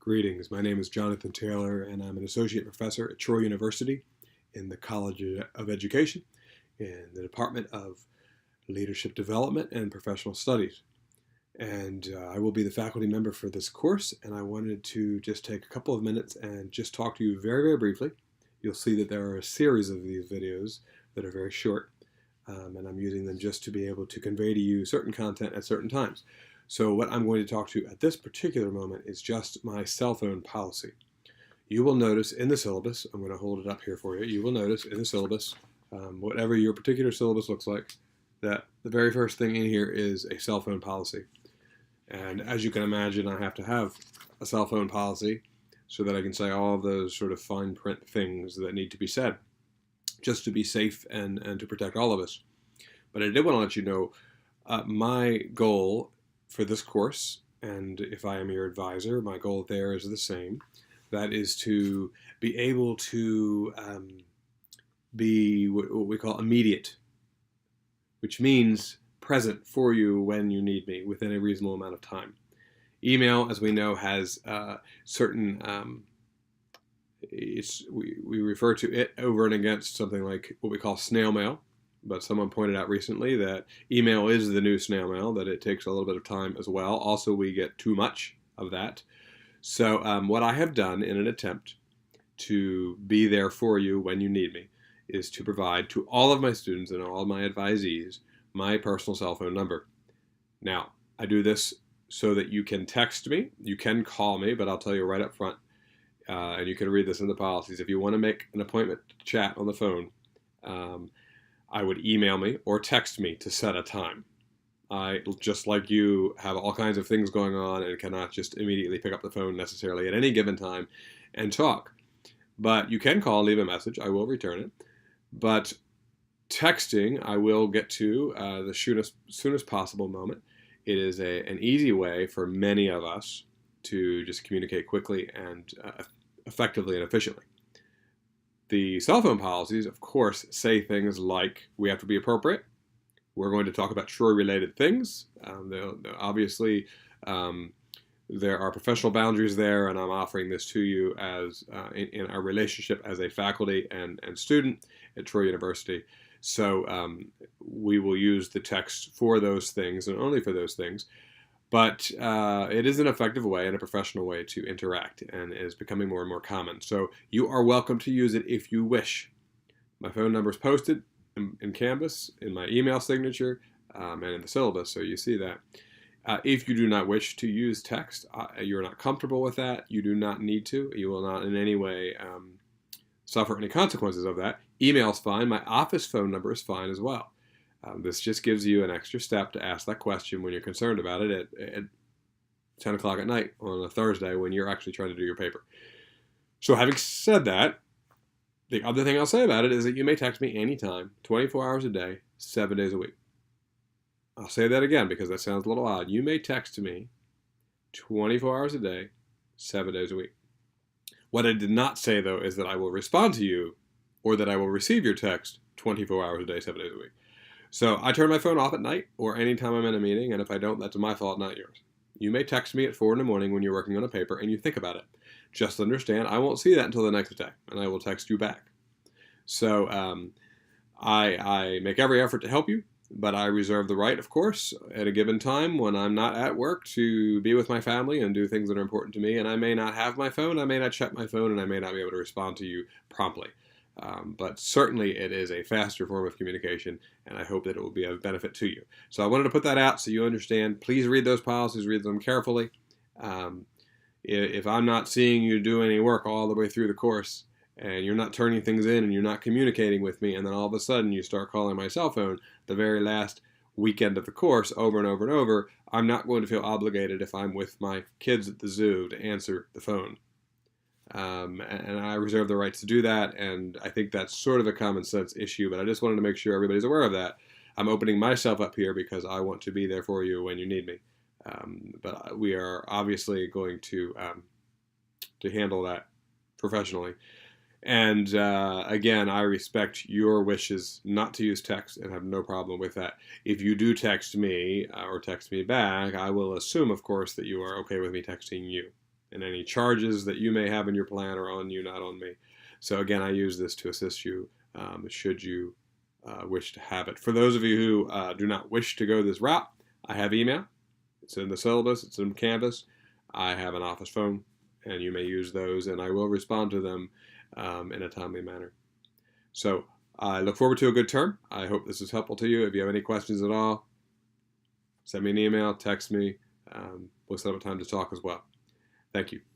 Greetings. My name is Jonathan Taylor, and I'm an associate professor at Troy University in the College of Education in the Department of Leadership Development and Professional Studies. And I will be the faculty member for this course, and I wanted to just take a couple of minutes and just talk to you very, very briefly. You'll see that there are a series of these videos that are very short, and I'm using them just to be able to convey to you certain content at certain times. So what I'm going to talk to you at this particular moment is just my cell phone policy. You will notice in the syllabus, I'm going to hold it up here for you, you will notice in the syllabus, whatever your particular syllabus looks like, that the very first thing in here is a cell phone policy. And as you can imagine, I have to have a cell phone policy so that I can say all of those sort of fine print things that need to be said, just to be safe and to protect all of us. But I did want to let you know my goal for this course, and if I am your advisor, my goal there is the same. That is to be able to be what we call immediate, which means present for you when you need me within a reasonable amount of time. Email, as we know, has certain, we refer to it over and against something like what we call snail mail. But someone pointed out recently that email is the new snail mail, that it takes a little bit of time as well. Also, we get too much of that. So what I have done in an attempt to be there for you when you need me is to provide to all of my students and all of my advisees my personal cell phone number. Now, I do this so that you can text me, you can call me, but I'll tell you right up front, and you can read this in the policies. If you want to make an appointment to chat on the phone, I would email me or text me to set a time. I, just like you, have all kinds of things going on and cannot just immediately pick up the phone necessarily at any given time and talk. But you can call and leave a message. I will return it. But texting, I will get to the soonest possible moment. It is an easy way for many of us to just communicate quickly and effectively and efficiently. The cell phone policies, of course, say things like we have to be appropriate. We're going to talk about Troy-related things. Obviously, there are professional boundaries there, and I'm offering this to you as in our relationship as a faculty and student at Troy University. So we will use the text for those things and only for those things. But it is an effective way and a professional way to interact and is becoming more and more common. So you are welcome to use it if you wish. My phone number is posted in Canvas, in my email signature, and in the syllabus, so you see that. If you do not wish to use text, you're not comfortable with that, you do not need to. You will not in any way suffer any consequences of that. Email is fine. My office phone number is fine as well. This just gives you an extra step to ask that question when you're concerned about it at 10 o'clock at night on a Thursday when you're actually trying to do your paper. So having said that, the other thing I'll say about it is that you may text me anytime, 24 hours a day, 7 days a week. I'll say that again because that sounds a little odd. You may text me 24 hours a day, 7 days a week. What I did not say, though, is that I will respond to you or that I will receive your text 24 hours a day, 7 days a week. So I turn my phone off at night or anytime I'm in a meeting, and if I don't, that's my fault, not yours. You may text me at 4 in the morning when you're working on a paper and you think about it. Just understand, I won't see that until the next day, and I will text you back. So I make every effort to help you, but I reserve the right, of course, at a given time when I'm not at work to be with my family and do things that are important to me, and I may not have my phone, I may not check my phone, and I may not be able to respond to you promptly. But certainly it is a faster form of communication, and I hope that it will be of benefit to you. So I wanted to put that out so you understand. Please read those policies, read them carefully. If I'm not seeing you do any work all the way through the course, and you're not turning things in, and you're not communicating with me, and then all of a sudden you start calling my cell phone the very last weekend of the course over and over and over, I'm not going to feel obligated if I'm with my kids at the zoo to answer the phone. And I reserve the rights to do that, and I think that's sort of a common sense issue, but I just wanted to make sure everybody's aware of that. I'm opening myself up here because I want to be there for you when you need me. But we are obviously going to handle that professionally. And again, I respect your wishes not to use text and have no problem with that. If you do text me or text me back, I will assume, of course, that you are okay with me texting you. and any charges that you may have in your plan are on you, not on me. So again, I use this to assist you should you wish to have it. For those of you who do not wish to go this route, I have email. It's in the syllabus. It's in Canvas. I have an office phone, and you may use those, and I will respond to them in a timely manner. So I look forward to a good term. I hope this is helpful to you. If you have any questions at all, send me an email, text me. We'll set up a time to talk as well. Thank you.